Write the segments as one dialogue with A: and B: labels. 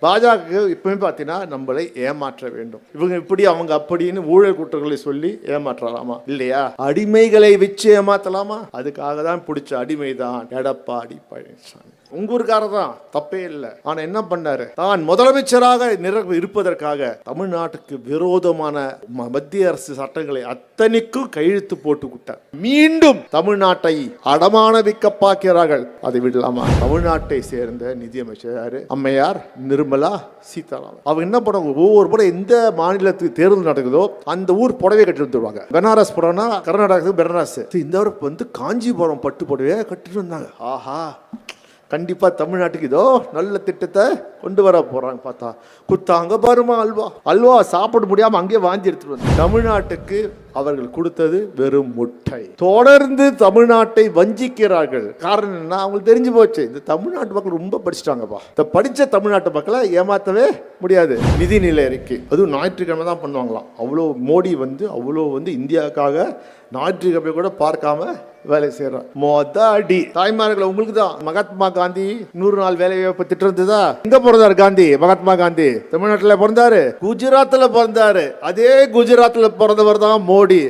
A: பாஜக இப்பவுமே பார்த்தீங்கன்னா நம்மளை ஏமாற்ற வேண்டும். இவங்க இப்படி அவங்க அப்படின்னு ஊழல் குற்றங்களை சொல்லி ஏமாற்றலாமா? இல்லையா? அடிமைகளை வச்சு ஏமாத்தலாமா? அதுக்காக தான் பிடிச்ச அடிமைதான் எடப்பாடி பழனிசாமி. உங்க ஊருக்காரர் தான், தப்பே இல்லை. ஆனா என்ன பண்ணாரு? தான் முதலமைச்சராக இருப்பதற்காக தமிழ்நாட்டுக்கு விரோதமான மத்திய அரசு சட்டங்களை அத்தனைக்கும் கையெழுத்து போட்டு விட்டார். மீண்டும் தமிழ்நாட்டை அடமான வைக்க பார்க்கிறார்கள். அதை விடலாமா? தமிழ்நாட்டை சேர்ந்த நிதியமைச்சர் அம்மையார் நிர்மலா சீதாராமன் அவங்க என்ன பண்ணுவாங்க? ஒவ்வொரு முறை எந்த மாநிலத்துக்கு தேர்தல் நடக்குதோ அந்த ஊர் புடவை கட்டி வந்துருவாங்க. பனாரஸ் புடவைனா கர்நாடகத்துக்கு பனாரஸ், இந்த ஊருக்கு காஞ்சிபுரம் பட்டு புடவையை கட்டிட்டு வந்தாங்க. ஆஹா, கண்டிப்பா தமிழ்நாட்டுக்கு இதோ நல்ல திட்டத்தை கொண்டு வர போறாங்க. பார்த்தா குத்தாங்க பாருமா அல்வா சாப்பிட முடியாம அங்கேயே வாந்தி எடுத்துட்டு வந்து. தமிழ்நாட்டுக்கு அவர்கள் கொடுத்தது வெறும் முட்டை. தொடர்ந்து தமிழ்நாட்டை வஞ்சிக்கிறார்கள். காரணம் என்ன? அவங்களுக்கு தெரிஞ்சு போச்சு, இந்த தமிழ்நாட்டு மக்கள் ரொம்ப படிச்சுட்டாங்கப்பா. இந்த படிச்ச தமிழ்நாட்டு மக்களை ஏமாத்தவே முடியாது. நிதிநிலை அறிக்கை அதுவும் ஞாயிற்றுக்கிழமை தான் பண்ணுவாங்களாம். மோடி அவ்வளோ இந்தியாவுக்காக ஞாயிற்றுக்கிழமை கூட பார்க்காம வேலை செய்யறான். அடி தாய்மார்கள் உங்களுக்கு தான். மகாத்மா காந்தி 100 நாள் வேலை வாய்ப்பு திட்டம் இருந்ததா? எங்க பிறந்தாரு காந்தி? மகாத்மா காந்தி தமிழ்நாட்டில் பிறந்தாரு, குஜராத்தில் பிறந்தாரு. அதே குஜராத்தில் பிறந்தவர் தான் மோடி.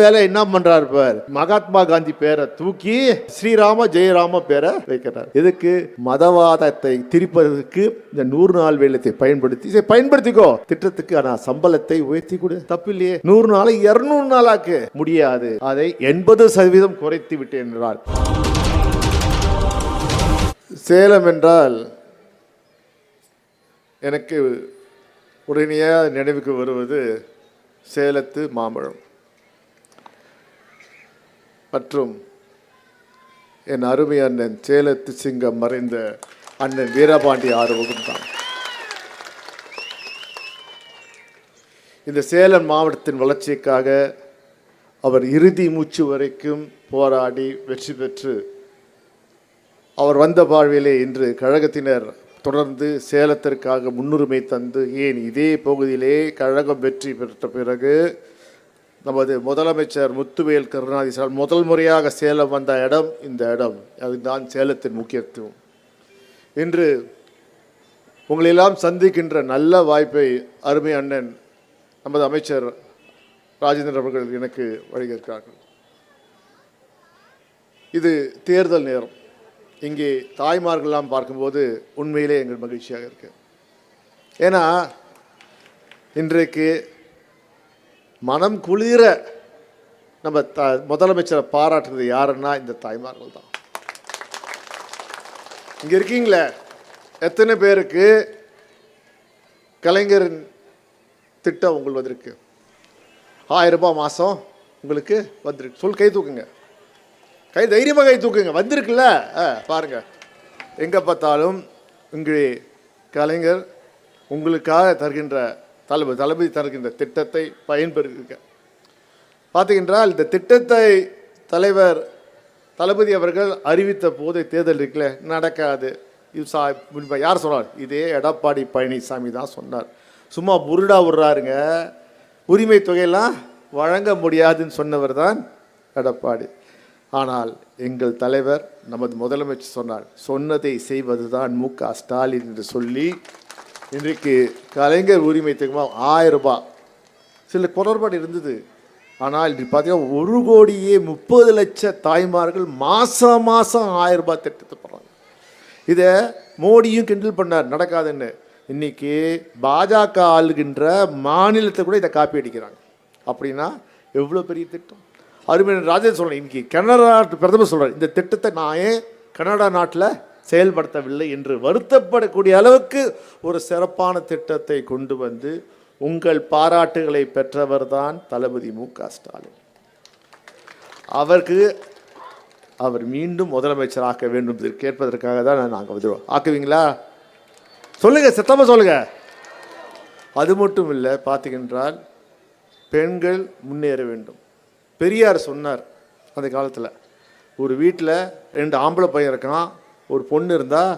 A: வேலை என்ன பண்றாரு பார், மகாத்மா காந்தி பேரை தூக்கி ஸ்ரீராம ஜெயராம பேரை வைக்கிறார். இதுக்கு மதவாதத்தை திரிப்பதற்கு இந்த 100 நாள் வேலையை பயன்படுத்திக்கோ. திட்டத்துக்கு ஆனா சம்பளத்தை உயர்த்தி கொடு, தப்பு இல்லையே. 100 நாளை 200 நாளாக்கு முடியாது. அதை 80% குறைத்து விட்டேன் என்றார். சேலம் என்றால் எனக்கு உடனடியாக நினைவுக்கு வருவது சேலத்து மாம்பழம் மற்றும் என் அருமை அண்ணன் சேலத்து சிங்கம் மறைந்த அண்ணன் வீரபாண்டி ஆறுமுகம் தான். இந்த சேலம் மாவட்டத்தின் வளர்ச்சிக்காக அவர் இறுதி மூச்சு வரைக்கும் போராடி வெற்றி பெற்று அவர் வந்த வாழ்விலே இன்று கழகத்தினர் தொடர்ந்து சேலத்திற்காக முன்னுரிமை தந்து, ஏன் இதே பகுதியிலே கழகம் வெற்றி பெற்ற பிறகு நமது முதலமைச்சர் முத்துவேல் கருணாநிதி முதல் முறையாக சேலம் வந்த இடம் இந்த இடம். அதுதான் சேலத்தின் முக்கியத்துவம். இன்று உங்களெல்லாம் சந்திக்கின்ற நல்ல வாய்ப்பை அருமை அண்ணன் நமது அமைச்சர் ராஜேந்திரன் அவர்கள் எனக்கு வழங்கியிருக்கிறார்கள். இது தேர்தல் நேரம். இங்கே தாய்மார்கள்லாம் பார்க்கும்போது உண்மையிலே எங்கள் மகிழ்ச்சியாக இருக்கு. ஏன்னா இன்றைக்கு மனம் குளிர நம்ம முதலமைச்சரை பாராட்டுறது யாருன்னா இந்த தாய்மார்கள் தான். இங்கே இருக்கீங்களே எத்தனை பேருக்கு கலைஞரின் திட்டம் உங்களுக்கு வந்திருக்கு? 1000 ரூபாய் மாதம் உங்களுக்கு வந்திருக்கு. கை தூக்குங்க, தைரியமாக கை தூக்குங்க. வந்திருக்குல்ல, பாருங்க. எங்கே பார்த்தாலும் இங்கே கலைஞர் உங்களுக்காக தருகின்ற தளபதி தருகின்ற திட்டத்தை பயன்பெறுங்க. பார்த்தீங்கன்றால் இந்த திட்டத்தை தலைவர் தளபதி அவர்கள் அறிவித்த போதை தேர்தல் இருக்குல்ல, நடக்காது. இது யார் சொன்னார்? இதே எடப்பாடி பழனிசாமி தான் சொன்னார். சும்மா புருடா விடுறாருங்க. உரிமை தொகையெல்லாம் வழங்க முடியாதுன்னு சொன்னவர் தான் எடப்பாடி. ஆனால் எங்கள் தலைவர் நமது முதலமைச்சர் சொன்னார், சொன்னதை செய்வது தான் மு.க. ஸ்டாலின் என்று சொல்லி இன்றைக்கு கலைஞர் உரிமை தொகை 1000 ரூபாய் சில குளறுபாடு இருந்தது. ஆனால் இன்று பார்த்தீங்கன்னா 1,30,00,000 தாய்மார்கள் மாதம் 1000 ரூபாய் திட்டத்தை போடுறாங்க. இதை மோடியும் கிண்டல் பண்ணார், நடக்காதுன்னு. இன்னைக்கு பாஜக ஆளுகின்ற மாநிலத்தை கூட இதை காப்பி அடிக்கிறாங்க. அப்படின்னா எவ்வளோ பெரிய திட்டம். அருமையான ராஜேந்திரன் சொல்கிறேன், இன்னைக்கு கனடா நாட்டு பிரதமர் சொல்கிறார், இந்த திட்டத்தை நான் ஏன் கனடா நாட்டில் செயல்படுத்தவில்லை என்று வருத்தப்படக்கூடிய அளவுக்கு ஒரு சிறப்பான திட்டத்தை கொண்டு வந்து உங்கள் பாராட்டுகளை பெற்றவர் தான் தளபதி மு.க. ஸ்டாலின். அவர் மீண்டும் முதலமைச்சர் ஆக்க வேண்டும் என்று கேட்பதற்காக தான் நாங்கள் வந்துடுவோம். ஆக்குவீங்களா? சொல்லுங்க, சத்தமாக சொல்லுங்க. அது மட்டும் இல்லை, பார்த்தீங்கன்றால் பெண்கள் முன்னேற வேண்டும். பெரியார் சொன்னார் அந்த காலத்தில், ஒரு வீட்டில் 2 ஆம்பளை பையன் இருக்கான், ஒரு பொண்ணு இருந்தால்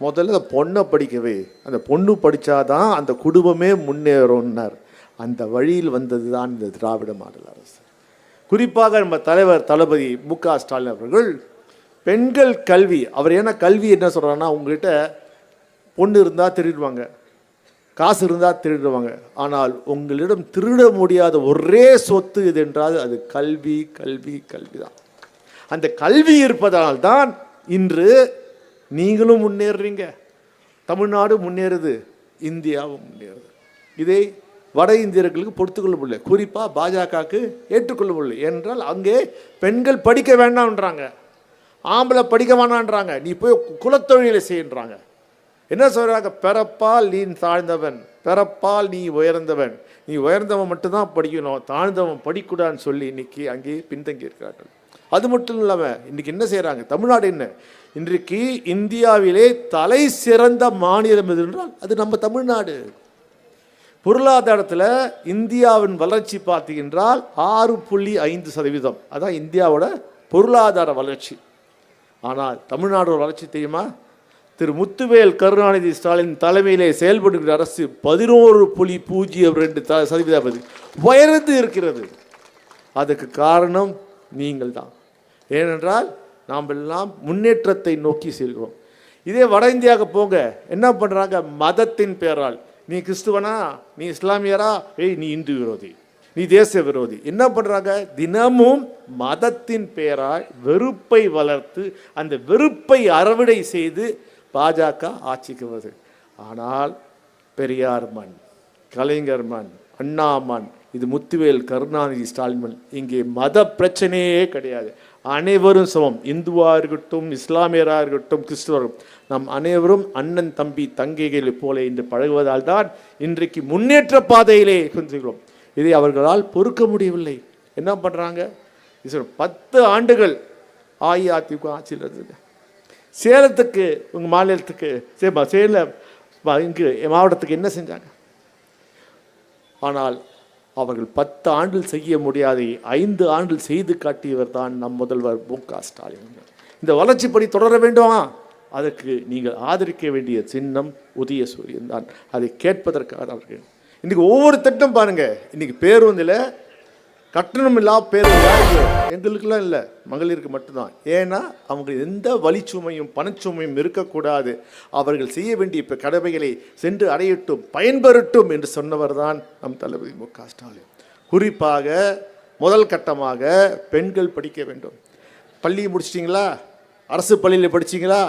A: முதல்ல அந்த பொண்ணை படிக்கவே, அந்த பொண்ணு படித்தாதான் அந்த குடும்பமே முன்னேறும்னார். அந்த வழியில் வந்தது தான் இந்த திராவிட மாடல் அரசு. குறிப்பாக நம்ம தலைவர் தளபதி மு.க. ஸ்டாலின் அவர்கள் பெண்கள் கல்வி, அவர் ஏன்னா கல்வி என்ன சொல்கிறாருன்னா, உங்ககிட்ட பொண்ணு இருந்தால் திருடுவாங்க, காசு இருந்தால் திருடுவாங்க. ஆனால் உங்களிடம் திருட முடியாத ஒரே சொத்து இது என்றால் அது கல்வி, கல்வி, கல்வி தான். அந்த கல்வி இருப்பதால் தான் இன்று நீங்களும் முன்னேறுறீங்க, தமிழ்நாடு முன்னேறுது, இந்தியாவும் முன்னேறுது. இதை வட இந்தியர்களுக்கு பொறுத்துக்கொள்ள முடியல, குறிப்பாக பாஜகவுக்கு ஏற்றுக்கொள்ள முடியல. ஏனென்றால் அங்கே பெண்கள் படிக்க வேண்டாம்ன்றாங்க, ஆம்பளை படிக்க வேணான்றாங்க, நீ போய் குலத்தொழிலை செய்யன்றாங்க. என்ன சொல்கிறாங்க? பிறப்பால் நீ தாழ்ந்தவன், பிறப்பால் நீ உயர்ந்தவன், நீ உயர்ந்தவன் மட்டும்தான் படிக்கணும், தாழ்ந்தவன் படிக்கூடான்னு சொல்லி இன்னைக்கு அங்கேயே பின்தங்கி இருக்கிறார்கள். அது மட்டும் இல்லாமல் இன்றைக்கி என்ன செய்கிறாங்க? தமிழ்நாடு என்ன இன்றைக்கு இந்தியாவிலே தலை சிறந்த மாநிலம் எது என்றால் அது நம்ம தமிழ்நாடு. பொருளாதாரத்தில் இந்தியாவின் வளர்ச்சி பார்த்தீங்கன்றால் 6.5%, அதான் இந்தியாவோட பொருளாதார வளர்ச்சி. ஆனால் தமிழ்நாடோட வளர்ச்சி தெரியுமா? திரு முத்துவேல் கருணாநிதி ஸ்டாலின் தலைமையிலே செயல்படுகிற அரசு 11.02% உயர்ந்து இருக்கிறது. அதுக்கு காரணம் நீங்கள் தான். ஏனென்றால் நாம் எல்லாம் முன்னேற்றத்தை நோக்கி செல்கிறோம். இதே வட இந்தியாவுக்கு போங்க, என்ன பண்ணுறாங்க? மதத்தின் பேரால், நீ கிறிஸ்துவனா, நீ இஸ்லாமியரா, நீ இந்து விரோதி, நீ தேச விரோதி. என்ன பண்ணுறாங்க? தினமும் மதத்தின் பேரால் வெறுப்பை வளர்த்து அந்த வெறுப்பை அறுவடை செய்து பாஜக ஆட்சிக்கு வருது. ஆனால் பெரியார் மண், கலைஞர் மண், அண்ணா மண், இது முத்துவேல் கருணாநிதி ஸ்டாலின் மண். இங்கே மத பிரச்சனையே கிடையாது, அனைவரும் சமம். இந்துவாக இருக்கட்டும், இஸ்லாமியராக இருக்கட்டும், கிறிஸ்துவரும், நம் அனைவரும் அண்ணன் தம்பி தங்கைகளை போல இன்று பழகுவதால் தான் இன்றைக்கு முன்னேற்ற பாதையிலே செல்கிறோம். இதை அவர்களால் பொறுக்க முடியவில்லை. என்ன பண்ணுறாங்க? 10 ஆண்டுகள் அஇஅதிமுக ஆட்சியில் இருந்தது. சேலத்துக்கு, உங்கள் மாநிலத்துக்கு, சேலம் இங்கு மாவட்டத்துக்கு என்ன செஞ்சாங்க? ஆனால் அவர்கள் 10 ஆண்டில் செய்ய முடியாத 5 ஆண்டில் செய்து காட்டியவர் தான் நம் முதல்வர் மு.க. ஸ்டாலின். இந்த வளர்ச்சிப்படி தொடர வேண்டுமா? அதற்கு நீங்கள் ஆதரிக்க வேண்டிய சின்னம் உதயசூரியன் தான். அதை கேட்பதற்காக அவர்கள் இன்றைக்கி ஒவ்வொரு திட்டம் பாருங்கள். இன்றைக்கி பேருந்தில் கட்டணம் இல்லாத பேருந்து யாருக்கு? எங்களுக்கெல்லாம் இல்லை, மகளிருக்கு மட்டும்தான். ஏன்னா அவங்க எந்த வலிச்சுமையும் பணச்சுமையும் இருக்கக்கூடாது, அவர்கள் செய்ய வேண்டிய இப்போ கடமைகளை சென்று அடையட்டும், பயன்பெறட்டும் என்று சொன்னவர் தான் நம் தளபதி மு.க. ஸ்டாலின். குறிப்பாக முதல் கட்டமாக பெண்கள் படிக்க வேண்டும். பள்ளி முடிச்சிட்டிங்களா? அரசு பள்ளியில் படிச்சிங்களா?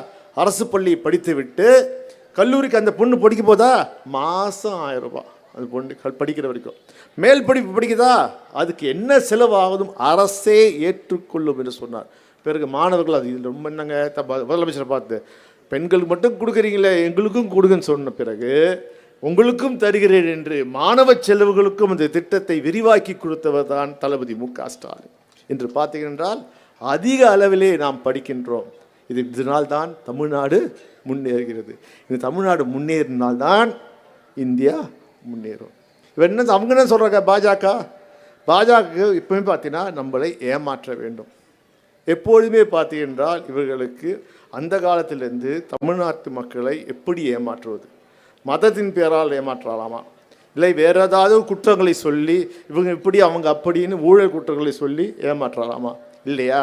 A: அரசு பள்ளி படித்து விட்டு கல்லூரிக்கு அந்த பொண்ணு படிக்க போதா? மாதம் 1000 ரூபாய் அந்த பொண்ணு படிக்கிற வரைக்கும். மேல் படிப்பு படிக்குதா? அதுக்கு என்ன செலவாகுதும் அரசே ஏற்றுக்கொள்ளும் என்று சொன்னார். பிறகு மாணவர்கள் அது இதில் ரொம்ப என்னங்க முதலமைச்சரை பார்த்து, பெண்களுக்கு மட்டும் கொடுக்குறீங்களே, எங்களுக்கும் கொடுங்கன்னு சொன்ன பிறகு உங்களுக்கும் தருகிறேன் என்று மாணவ செலவுகளுக்கும் அந்த திட்டத்தை விரிவாக்கி கொடுத்தவர் தான் தளபதி மு.க. ஸ்டாலின். என்று பார்த்தீங்கன்றால் அதிக அளவிலே நாம் படிக்கின்றோம். இதனால்தான் தமிழ்நாடு முன்னேறுகிறது. இந்த தமிழ்நாடு முன்னேறினால்தான் இந்தியா முன்னேறும். இவர் என்ன அவங்க என்ன சொல்கிறாங்க? பாஜக இப்போவுமே பார்த்தீங்கன்னா நம்மளை ஏமாற்ற வேண்டும். எப்பொழுதுமே பார்த்தீங்கன்றால் இவர்களுக்கு அந்த காலத்திலிருந்து தமிழ்நாட்டு மக்களை எப்படி ஏமாற்றுவது? மதத்தின் பேரால் ஏமாற்றலாமா, இல்லை வேறு ஏதாவது குற்றங்களை சொல்லி இவங்க இப்படி அவங்க அப்படின்னு ஊழல் குற்றங்களை சொல்லி ஏமாற்றலாமா? இல்லையா?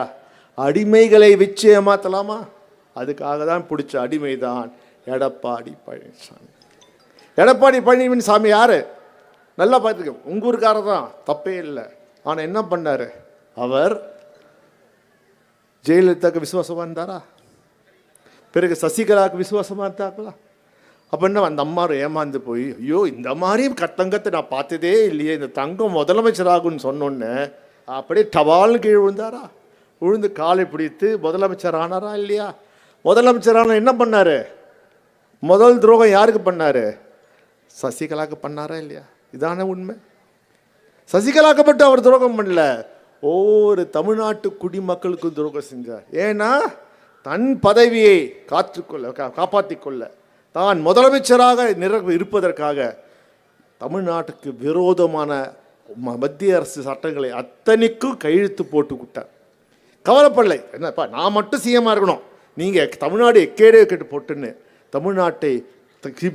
A: அடிமைகளை வச்சு ஏமாற்றலாமா? அதுக்காக தான் பிடிச்ச அடிமை தான் எடப்பாடி பழனிசாமி. எடப்பாடி பழனிசாமி யார்? நல்லா பார்த்துக்க, உங்கள் ஊருக்காரர் தான், தப்பே இல்லை. ஆனால் என்ன பண்ணார்? அவர் ஜெயலலிதாவுக்கு விசுவாசமாக இருந்தாரா? பிறகு சசிகலாவுக்கு விசுவாசமாக இருந்தாங்களா? அப்போ என்ன அந்த அம்மா ஏமாந்து போய், ஐயோ இந்த மாதிரியும் கட்டங்கத்தை நான் பார்த்ததே இல்லையே, இந்த தங்கம் முதலமைச்சராகுன்னு சொன்னோன்னே அப்படியே டவால்னு கீழே விழுந்தாரா? விழுந்து காலை பிடித்து முதலமைச்சர் ஆனாரா இல்லையா? முதலமைச்சரான என்ன பண்ணார்? முதல் துரோகம் யாருக்கு பண்ணார்? சசிகலாவுக்கு பண்ணாரா இல்லையா? இதான உண்மை. சசிகலாவுக்கு மட்டும் அவர் துரோகம் பண்ணல, ஒவ்வொரு தமிழ்நாட்டு குடிமக்களுக்கும் துரோகம் செஞ்சார். ஏன்னா தன் பதவியை காப்பாற்றிக்கொள்ள, தான் முதலமைச்சராக இருப்பதற்காக தமிழ்நாட்டுக்கு விரோதமான மத்திய அரசு சட்டங்களை அத்தனைக்கும் கையெழுத்து போட்டு விட்டார். கவலைப்படலை, என்னப்பா நான் மட்டும் சிஎம்மாக இருக்கணும், நீங்கள் தமிழ்நாடு எக்கேடே கேட்டு போட்டுன்னு தமிழ்நாட்டை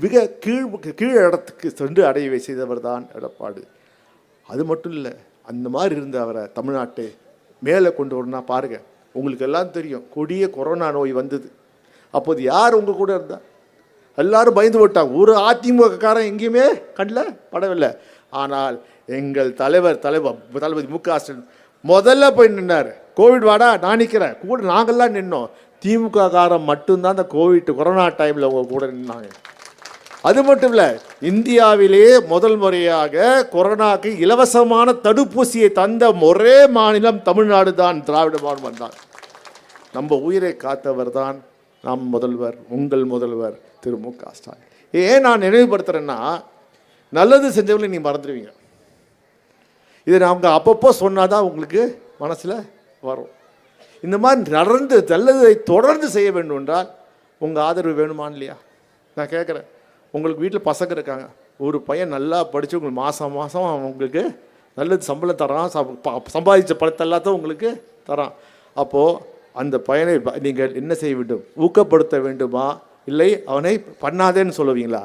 A: மிக கீழ் இடத்துக்கு சென்று அடைய செய்தவர் தான் எடப்பாடி. அது மட்டும் இல்லை, அந்த மாதிரி இருந்த அவரை தமிழ்நாட்டை மேலே கொண்டு வரணும்னா பாருங்கள், உங்களுக்கு எல்லாம் தெரியும், கொடிய கொரோனா நோய் வந்தது. அப்போது யார் உங்கள் கூட இருந்தார்? எல்லாரும் பயந்து போட்டாங்க. ஒரு அதிமுகக்காரன் எங்கேயுமே கண்ணில் படவில்லை. ஆனால் எங்கள் தளபதி மு.க. ஸ்டாலின் முதல்ல போய் நின்னார். கோவிட் வாடா, நான் நிற்கிறேன் கூட. நாங்கள்லாம் நின்னோம். திமுக காரம் மட்டும்தான் அந்த கொரோனா டைமில் அவங்க கூட நின்னாங்க. அது மட்டும் இல்லை, இந்தியாவிலேயே முதல் முறையாக கொரோனாக்கு இலவசமான தடுப்பூசியை தந்த ஒரே மாநிலம் தமிழ்நாடு தான், திராவிட மாநிலம் தான். நம்ம உயிரை காத்தவர் தான் நம் முதல்வர், உங்கள் முதல்வர் திரு மு.க. ஸ்டாலின். ஏன் நான் நினைவுபடுத்துகிறேன்னா, நல்லது செஞ்சவங்களை நீங்கள் மறந்துடுவீங்க. இதை நாங்கள் அப்பப்போ சொன்னால் தான் உங்களுக்கு மனசில் வரும். இந்த மாதிரி நல்லதை தொடர்ந்து செய்ய வேண்டும் என்றால் உங்கள் ஆதரவு வேணுமா இல்லையா? நான் கேட்குறேன். உங்களுக்கு வீட்டில் பசங்க இருக்காங்க. ஒரு பையன் நல்லா படித்து உங்களுக்கு மாதம் உங்களுக்கு நல்லது சம்பளம் தரான், சம்பாதிச்ச பணத்தை எல்லாத்தையும் உங்களுக்கு தரான். அப்போது அந்த பையனை நீங்கள் என்ன செய்ய வேண்டும்? ஊக்கப்படுத்த வேண்டுமா, இல்லை அவனை பண்ணாதேன்னு சொல்லுவீங்களா?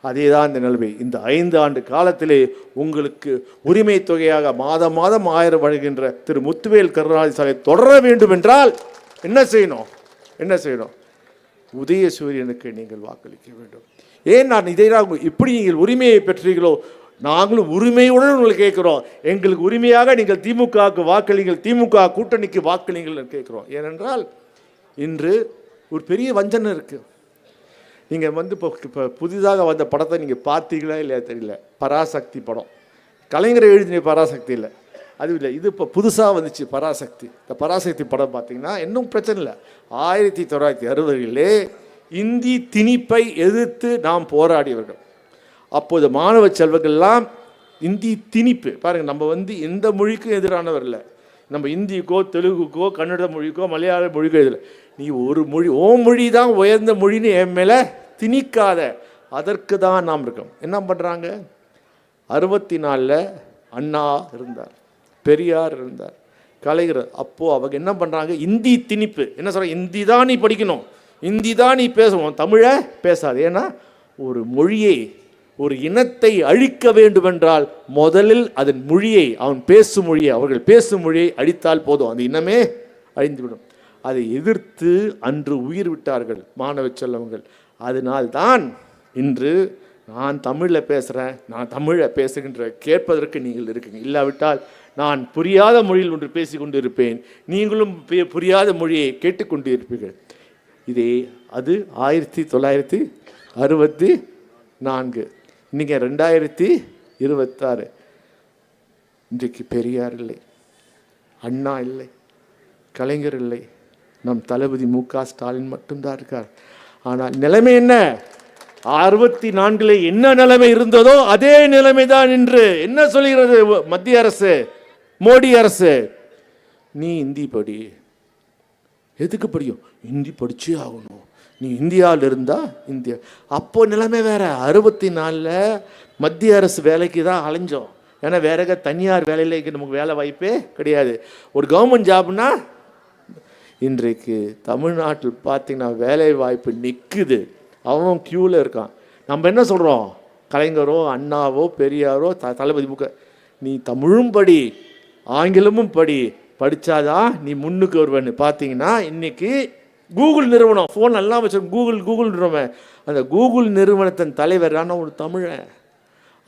A: அதே தான் இந்த நிலைமை. இந்த 5 ஆண்டு காலத்திலே உங்களுக்கு உரிமை தொகையாக மாதம் 1000 வழங்குகின்ற திரு முத்துவேல் கருணாநிதி தொடர வேண்டும் என்றால் என்ன செய்யணும்? உதயசூரியனுக்கு நீங்கள் வாக்களிக்க வேண்டும். ஏன் நான் இதை இப்படி நீங்கள் உரிமையை பெற்றீர்களோ, நாங்களும் உரிமையுடன் உங்களுக்கு கேட்குறோம். எங்களுக்கு உரிமையாக நீங்கள் திமுகவுக்கு வாக்களிங்கள், திமுக கூட்டணிக்கு வாக்களிங்கள் கேட்குறோம். ஏனென்றால் இன்று ஒரு பெரிய வஞ்சனை இருக்குது. நீங்கள் இப்போ புதிதாக வந்த படத்தை நீங்கள் பார்த்தீங்களா இல்லையா தெரியல. பராசக்தி படம், கலைஞரை எழுதின பராசக்தி இல்லை, அது இல்லை. இது இப்போ புதுசாக வந்துச்சு பராசக்தி. இந்த பராசக்தி படம் பார்த்தீங்கன்னா இன்னும் பிரச்சனை இல்லை. 1960களிலே இந்தி திணிப்பை எதிர்த்து நாம் போராடியவர்கள். அப்போது மாணவ செல்வங்கள்லாம் இந்தி திணிப்பு பாருங்கள், நம்ம எந்த மொழிக்கும் எதிரானவர் இல்லை. நம்ம இந்திக்கோ தெலுங்குக்கோ கன்னட மொழிக்கோ மலையாள மொழிக்கோ எதில். நீ ஒரு மொழி, மொழி தான் உயர்ந்த மொழின்னு என் மேலே திணிக்காத, அதற்கு தான் நாம் இருக்கோம். என்ன பண்ணுறாங்க? 64 அண்ணா இருந்தார், பெரியார் இருந்தார், கலைஞர். அப்போது அவங்க என்ன பண்ணுறாங்க? இந்தி திணிப்பு. என்ன சொல்கிறாங்க? இந்தி தான் நீ படிக்கணும், இந்தி தான் நீ பேசணும், தமிழை பேசாது. ஏன்னா ஒரு மொழியை, ஒரு இனத்தை அழிக்க வேண்டுமென்றால் முதலில் அதன் மொழியை, அவர்கள் பேசும் மொழியை அழித்தால் போதும், அந்த இனமே அழிந்துவிடும். அதை எதிர்த்து அன்று உயிர் விட்டார்கள் மாணவ செல்வங்கள். அதனால்தான் இன்று நான் தமிழில் பேசுகிறேன், நான் தமிழை பேசுகின்ற கேட்பதற்கு நீங்கள் இருக்குங்க. இல்லாவிட்டால் நான் புரியாத மொழியில் ஒன்று பேசி கொண்டு இருப்பேன், நீங்களும் புரியாத மொழியை கேட்டுக்கொண்டு இருப்பீர்கள். இதே அது 1964. இன்றைக்கி 2026. இன்றைக்கு பெரியார் இல்லை, அண்ணா இல்லை, கலைஞர் இல்லை, நம் தளபதி மு.க. ஸ்டாலின் மட்டும்தான் இருக்கார். ஆனால் நிலைமை என்ன? 64 என்ன நிலைமை இருந்ததோ அதே நிலைமை தான் இன்று. என்ன சொல்கிறது மத்திய அரசு, மோடி அரசு? நீ இந்தி படி. எதுக்கு படியும்? இந்தி படிச்சே ஆகணும், நீ இந்தியாவில் இருந்தால் இந்தியா. அப்போ நிலைமை வேற. 64 மத்திய அரசு வேலைக்கு தான் அலைஞ்சோம். ஏன்னா வேற தனியார் வேலையில் நமக்கு வேலை வாய்ப்பே கிடையாது. ஒரு கவர்மெண்ட் ஜாப்னா இன்றைக்கு தமிழ்நாட்டில் பார்த்தீங்கன்னா வேலை வாய்ப்பு நிற்குது, அவன் க்யூவில் இருக்கான். நம்ம என்ன சொல்கிறோம்? கலைஞரோ அண்ணாவோ பெரியாரோ தளபதி மு.க. நீ தமிழும் படி, ஆங்கிலமும் படித்தாதான் நீ முன்னுக்கு வருவேன்னு. பார்த்தீங்கன்னா இன்றைக்கி கூகுள் நிறுவனம், ஃபோன் நல்லா வச்சு கூகுள் நிறுவனம், அந்த கூகுள் நிறுவனத்தின் தலைவரான ஒரு தமிழன்.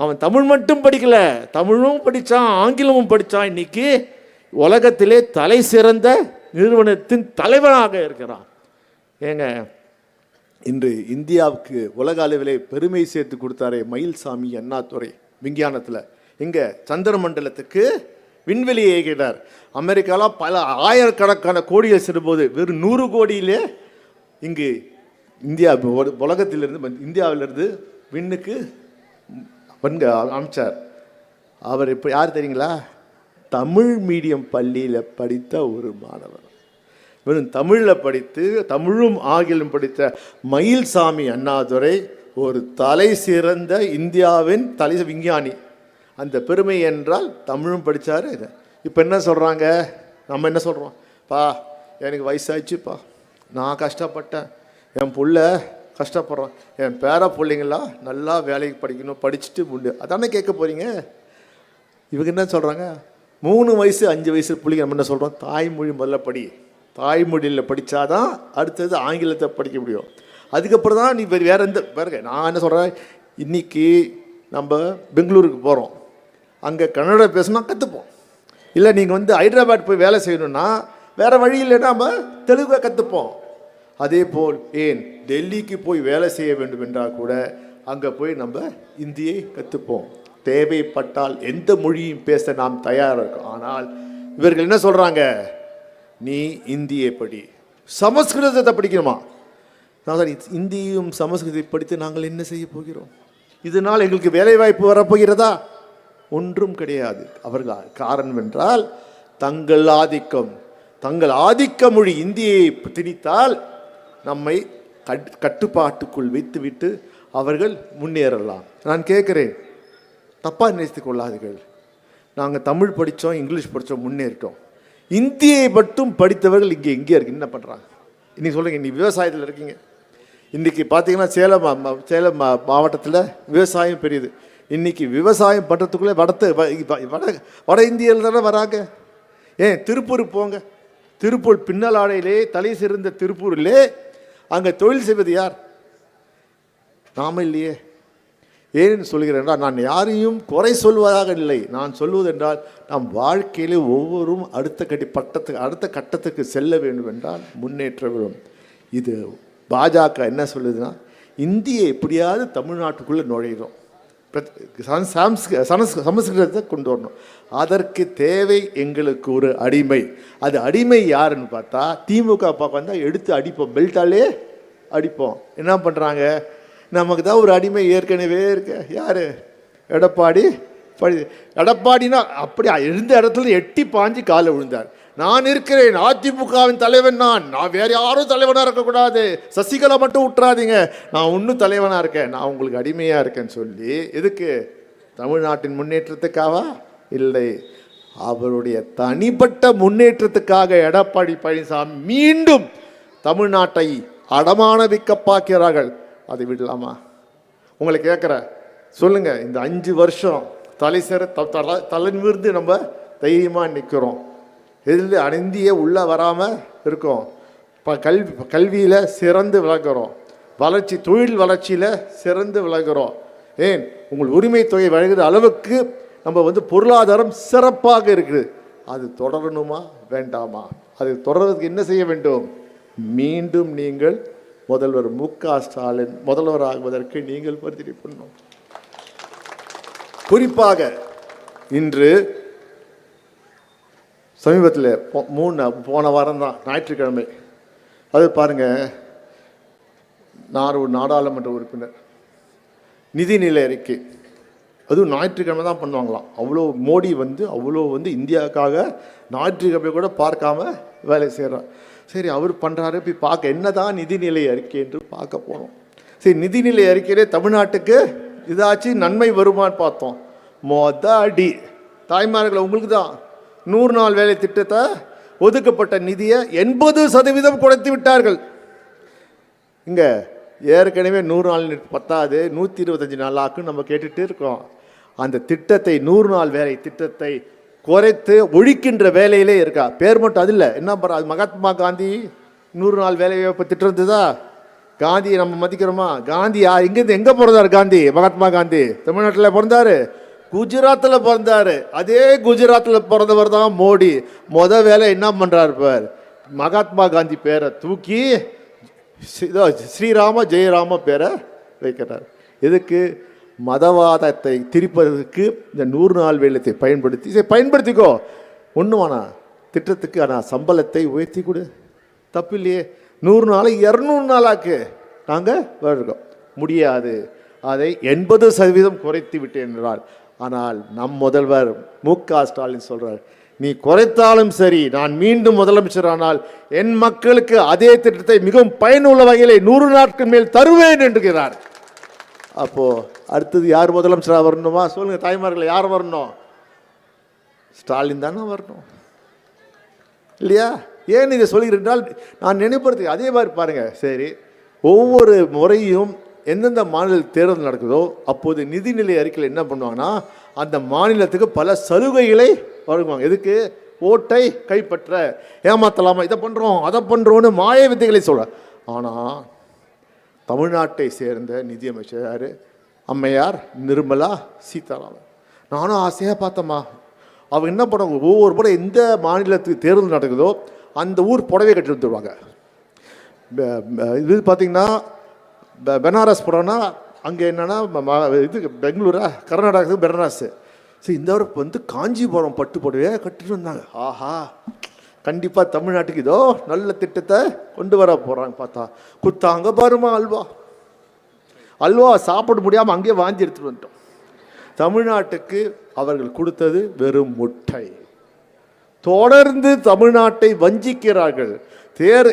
A: அவன் தமிழ் மட்டும் படிக்கலை, தமிழும் படித்தான், ஆங்கிலமும் படித்தான். இன்றைக்கி உலகத்திலே தலை சிறந்த நிறுவனத்தின் தலைவராக இருக்கிறான். ஏங்க, இன்று இந்தியாவுக்கு உலக அளவிலே பெருமை சேர்த்து கொடுத்தாரே மயில்சாமி அண்ணாதுரை விஞ்ஞானத்தில். இங்கே சந்திர மண்டலத்துக்கு விண்வெளியை ஏகினார். அமெரிக்காவில் பல ஆயிரக்கணக்கான கோடிகள் செல்லும்போது வெறும் 100 கோடியிலே இங்கு இந்தியா இந்தியாவிலிருந்து விண்ணுக்கு அமைச்சார். அவர் இப்போ யார் தெரியுங்களா? தமிழ் மீடியம் பள்ளியில் படித்த ஒரு மாணவர். வெறும் தமிழில் படித்து, தமிழும் ஆங்கிலம் படித்த மயில்சாமி அண்ணாதுரை ஒரு தலை சிறந்த இந்தியாவின் விஞ்ஞானி. அந்த பெருமை என்றால் தமிழும் படித்தார். இப்போ என்ன சொல்கிறாங்க? நம்ம என்ன சொல்கிறோம்? பா எனக்கு வயசாகிடுச்சுப்பா, நான் கஷ்டப்பட்டேன், என் புள்ள கஷ்டப்படுறான், என் பேர பிள்ளைங்களா நல்லா வேலைக்கு படிக்கணும், படிச்சுட்டு உண்டு, அதானே கேட்க போகிறீங்க. இவங்க என்ன சொல்கிறாங்க? 3 வயசு 5 வயசு பிள்ளைங்க நம்ம என்ன சொல்கிறோம்? தாய்மொழி முதல்ல படி, தாய்மொழியில் படித்தாதான் அடுத்தது ஆங்கிலத்தை படிக்க முடியும். அதுக்கப்புறம் தான் நீ வேற எந்த பாருங்க. நான் என்ன சொல்கிறேன், இன்னைக்கு நம்ம பெங்களூருக்கு போகிறோம், அங்கே கன்னடா பேசினா கற்றுப்போம். இல்லை நீங்கள் வந்து ஹைதராபாத் போய் வேலை செய்யணும்னா வேறு வழி இல்லைன்னா நம்ம தெலுங்கை கற்றுப்போம். அதே போல் ஏன் டெல்லிக்கு போய் வேலை செய்ய வேண்டும் என்றால் கூட அங்கே போய் நம்ம இந்தியை கற்றுப்போம். தேவைப்பட்டால் எந்த மொழியும் பேச நாம் தயாராக இருக்கோம். ஆனால் இவர்கள் என்ன சொல்கிறாங்க, நீ இந்தியை படி, சமஸ்கிருதத்தை படிக்கணுமா? நான் இந்தியும் சமஸ்கிருதத்தை படித்து நாங்கள் என்ன செய்ய போகிறோம்? இதனால் எங்களுக்கு வேலைவாய்ப்பு வரப்போகிறதா? ஒன்றும் கிடையாது. அவர்கள் காரணம் என்றால் தங்கள் ஆதிக்க மொழி இந்தியை திணித்தால் நம்மை கட்டுப்பாட்டுக்குள் வைத்துவிட்டு அவர்கள் முன்னேறலாம். நான் கேட்குறேன், தப்பாக நினைத்து கொள்ளாதீர்கள். நாங்கள் தமிழ் படித்தோம், இங்கிலீஷ் படித்தோம், முன்னேறிட்டோம். இந்தியை மட்டும் படித்தவர்கள் இங்கே இருக்கு என்ன பண்ணுறாங்க? இன்னைக்கு சொல்லுங்கள், இன்னைக்கு விவசாயத்தில் இருக்கீங்க. இன்றைக்கி பார்த்தீங்கன்னா சேலம் மாவட்டத்தில் விவசாயம் பெரியது. இன்றைக்கி விவசாயம் பண்ணுறதுக்குள்ளே வட இந்தியாவில் தானே வராங்க. ஏன் திருப்பூர் போங்க, திருப்பூர் பின்னலாடையிலே தலை சிறந்த திருப்பூரிலே அங்கே தொழில் செய்வது யார்? நாம இல்லையே. ஏன்னு சொல்கிறேன், நான் யாரையும் குறை சொல்வதாக இல்லை. நான் சொல்வது என்றால் நாம் வாழ்க்கையிலே ஒவ்வொருவரும் அடுத்த கட்டத்துக்கு செல்ல வேண்டும் என்றால் முன்னேற்ற வேண்டும். இது பாஜக என்ன சொல்லுதுன்னா, இந்தியை எப்படியாவது தமிழ்நாட்டுக்குள்ளே நுழையிறோம், சமஸ்கிருதத்தை கொண்டு வரணும். அதற்கு தேவை எங்களுக்கு ஒரு அடிமை. அது அடிமை யாருன்னு பார்த்தா திமுக பார்க்க வந்தால் எடுத்து அடிப்போம், பெல்ட்டாலே அடிப்போம். என்ன பண்ணுறாங்க, நமக்கு தான் ஒரு அடிமை ஏற்கனவே இருக்க. யார்? எடப்பாடினா அப்படி இருந்த இடத்துல எட்டி பாஞ்சு காலை விழுந்தார். நான் இருக்கிறேன், அதிமுகவின் தலைவன் நான் வேறு யாரும் தலைவனாக இருக்கக்கூடாது, சசிகலா மட்டும் விட்டுறாதீங்க, நான் இன்னும் தலைவனாக இருக்கேன், நான் உங்களுக்கு அடிமையாக இருக்கேன்னு சொல்லி, எதுக்கு? தமிழ்நாட்டின் முன்னேற்றத்துக்காக இல்லை, அவருடைய தனிப்பட்ட முன்னேற்றத்துக்காக எடப்பாடி பழனிசாமி மீண்டும் தமிழ்நாட்டை அடமான வைக்க பார்க்கிறார்கள். அதை விடலாமா? உங்களை கேட்குற சொல்லுங்க, இந்த 5 வருஷம் தலை நிமிர்ந்து நம்ம தைரியமாக நிற்கிறோம். எதில் அணிந்தியே உள்ளே வராமல் இருக்கோம். கல்வியில் சிறந்து விளங்குறோம், தொழில் வளர்ச்சியில் சிறந்து விளங்குறோம். ஏன் உங்கள் உரிமை தொகை வழங்குகிற அளவுக்கு நம்ம பொருளாதாரம் சிறப்பாக இருக்குது. அது தொடரணுமா வேண்டாமா? அது தொடர்றதுக்கு என்ன செய்ய வேண்டும்? மீண்டும் நீங்கள் முதல்வர் மு.க. ஸ்டாலின் முதல்வராகுவதற்கு நீங்கள் பரிந்துரை பண்ணணும். குறிப்பாக இன்று சமீபத்தில் போன வாரம் தான் ஞாயிற்றுக்கிழமை, அது பாருங்கள், நான் ஒரு நாடாளுமன்ற உறுப்பினர், நிதிநிலை அறிக்கை, அதுவும் ஞாயிற்றுக்கிழமை தான் பண்ணுவாங்களாம். அவ்வளோ மோடி அவ்வளோ இந்தியாவுக்காக ஞாயிற்றுக்கிழமை கூட பார்க்காம வேலை செய்கிறார். சரி, அவர் பண்ணுறாரு, போய் பார்க்க என்ன தான் நிதிநிலை அறிக்கை என்று பார்க்க போனோம். சரி, நிதிநிலை அறிக்கையிலே தமிழ்நாட்டுக்கு இதாச்சும் நன்மை வருமானு பார்த்தோம். அடி தாய்மார்களை உங்களுக்கு தான் 100 நாள் வேலை திட்டத்தை ஒதுக்கப்பட்ட நிதியை 80% குறைத்து விட்டார்கள். இங்கே ஏற்கனவே 100 நாள் பத்தாது, 125 நாள் ஆக்குன்னு நம்ம கேட்டுட்டு இருக்கோம். அந்த திட்டத்தை 100 நாள் வேலை திட்டத்தை குறைத்து ஒழிக்கின்ற வேலையிலே இருக்கா. பேர் மட்டும் அது இல்லை, என்ன பண்ணுறா? மகாத்மா காந்தி 100 நாள் வேலையை இப்போ திட்டம்தா. காந்தியை நம்ம மதிக்கிறோமா? காந்தி இங்கேருந்து எங்கே பிறந்தார்? மகாத்மா காந்தி தமிழ்நாட்டில் பிறந்தார், குஜராத்தில் பிறந்தார். அதே குஜராத்தில் பிறந்தவர் தான் மோடி. வேலை என்ன பண்ணுறாரு பார், மகாத்மா காந்தி பேரை தூக்கி ஸ்ரீராம ஜெயராம பேரை வைக்கிறார். எதுக்கு? மதவாதத்தை திரிப்பதற்கு இந்த 100 நாள் வேலையை பயன்படுத்திக்கோ. ஒன்றும் வேணா, திட்டத்துக்கு ஆனால் சம்பளத்தை உயர்த்தி கொடு, தப்பு இல்லையே. 100 நாளை 200 நாளாக்கு நாங்கள் இருக்கோம். முடியாது, அதை 80% குறைத்து விட்டேன் என்றால். ஆனால் நம் முதல்வர் மு.க. ஸ்டாலின் சொல்கிறார், நீ குறைத்தாலும் சரி, நான் மீண்டும் முதலமைச்சர் ஆனால் என் மக்களுக்கு அதே திட்டத்தை மிகவும் பயனுள்ள வகையில் 100 நாட்கள் மேல் தருவேன் என்கிறார். அப்போது அடுத்தது யார் முதலமைச்சராக வரணுமா? சொல்லுங்கள் தாய்மார்களை, யார் வரணும்? ஸ்டாலின் தானே வரணும், இல்லையா? ஏன் இதை சொல்கிறேன், நான் நினைப்பது அதே மாதிரி பாருங்கள். சரி, ஒவ்வொரு முறையும் எந்தெந்த மாநில தேர்தல் நடக்குதோ அப்போது நிதிநிலை அறிக்கையில் என்ன பண்ணுவாங்கன்னா, அந்த மாநிலத்துக்கு பல சலுகைகளை வழங்குவாங்க. எதுக்கு? ஓட்டை கைப்பற்ற, ஏமாத்தலாமா, இதை பண்ணுறோம் அதை பண்ணுறோன்னு மாய வித்தைகளை சொல்ல. ஆனால் தமிழ்நாட்டை சேர்ந்த நிதியமைச்சர் யார்? அம்மையார் நிர்மலா சீதாராமன். நானும் ஆசையாக பார்த்தம்மா. அவங்க என்ன பண்ணுவாங்க, ஒவ்வொரு முறை எந்த மாநிலத்துக்கு தேர்தல் நடக்குதோ அந்த ஊர் புடவை கட்டி வந்துடுவாங்க. இது பார்த்திங்கன்னா பெனாரஸ் போனோன்னா அங்கே என்னென்னா இது பெங்களூரா, கர்நாடகாவுக்கு பெனாரஸ். சரி, இந்த வந்து காஞ்சிபுரம் பட்டு புடவையே கட்டிட்டு வந்தாங்க. ஆஹா, கண்டிப்பாக தமிழ்நாட்டுக்கு இதோ நல்ல திட்டத்தை கொண்டு வர போகிறாங்க. பார்த்தா குத்தாங்க பாருமா அல்வா சாப்பிட முடியாமல் அங்கேயே வாந்தி எடுத்துகிட்டு வந்துட்டோம். தமிழ்நாட்டுக்கு அவர்கள் கொடுத்தது வெறும் முட்டை. தொடர்ந்து தமிழ்நாட்டை வஞ்சிக்கிறார்கள்.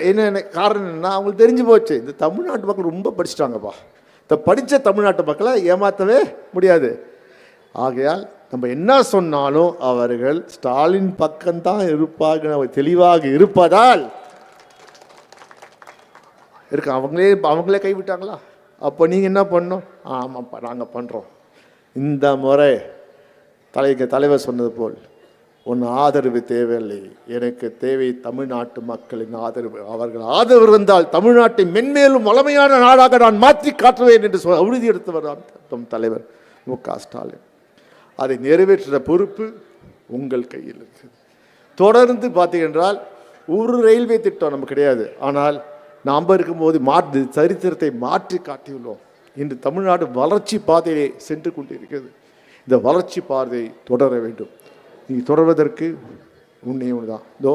A: என்ன காரணம் என்ன, அவங்களுக்கு தெரிஞ்சு போச்சு, இந்த தமிழ்நாட்டு மக்கள் ரொம்ப படிச்சுட்டாங்கப்பா, இந்த படித்த தமிழ்நாட்டு மக்களை ஏமாற்றவே முடியாது. ஆகையால் நம்ம என்ன சொன்னாலும் அவர்கள் ஸ்டாலின் பக்கம்தான் இருப்பாங்க, தெளிவாக இருப்பதால் இருக்கு. அவங்களே கைவிட்டாங்களா? அப்போ நீங்கள் என்ன பண்ணணும்? ஆமாப்பா, நாங்கள் பண்ணுறோம். இந்த முறை தலைவர் சொன்னது போல் ஒன்று ஆதரவு தேவையில்லை, எனக்கு தேவை தமிழ்நாட்டு மக்களின் ஆதரவு. அவர்கள் ஆதரவு இருந்தால் தமிழ்நாட்டை மென்மேலும் வளமையான நாடாக நான் மாற்றி காட்டுவேன் என்று உறுதி எடுத்தவர் நம் தலைவர் மு.க. ஸ்டாலின். அதை நிறைவேற்ற பொறுப்பு உங்கள் கையில் இருக்குது. தொடர்ந்து பார்த்தீங்கன்றால் ஒரு ரயில்வே திட்டம் நமக்கு கிடையாது, ஆனால் நாம் இருக்கும்போது சரித்திரத்தை மாற்றி காட்டியுள்ளோம். இன்று தமிழ்நாடு வளர்ச்சி பாதையிலே சென்று கொண்டிருக்கிறது. இந்த வளர்ச்சி பாதையை தொடர வேண்டும். நீ தொடர்வதற்கு ஒன்று தான், இதோ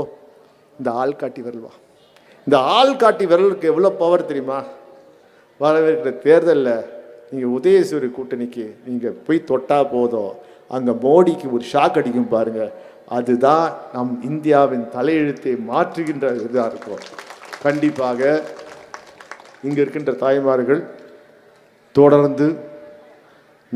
A: இந்த ஆள்காட்டி விரல்வா. இந்த ஆள்காட்டி விரலுக்கு எவ்வளோ பவர் தெரியுமா? வரவேற்கிற தேர்தலில் நீங்கள் உதயசூரிய கூட்டணிக்கு நீங்கள் போய் தொட்டால் போதும், அங்கே மோடிக்கு ஒரு ஷாக் அடிக்கும் பாருங்கள். அதுதான் நம் இந்தியாவின் தலையெழுத்தை மாற்றுகின்ற இதாக இருக்கும். கண்டிப்பாக இங்கே இருக்கின்ற தாய்மார்கள் தொடர்ந்து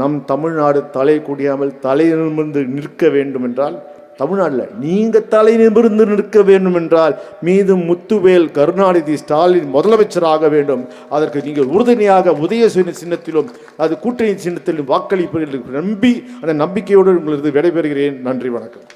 A: நம் தமிழ்நாடு தலை குடியாமல் தலை நிமிர்ந்து நிற்க வேண்டும் என்றால், தமிழ்நாட்டில் நீங்கள் தலை நிமிர்ந்து நிற்க வேண்டும் என்றால் மீதும் முத்துவேல் கருணாநிதி ஸ்டாலின் முதலமைச்சராக வேண்டும். அதற்கு நீங்கள் உறுதுணையாக உதயசூரிய சின்னத்திலும் அது கூட்டணி சின்னத்திலும் வாக்களிப்பீர்கள் நம்பி அந்த நம்பிக்கையோடு உங்களது விடைபெறுகிறேன். நன்றி, வணக்கம்.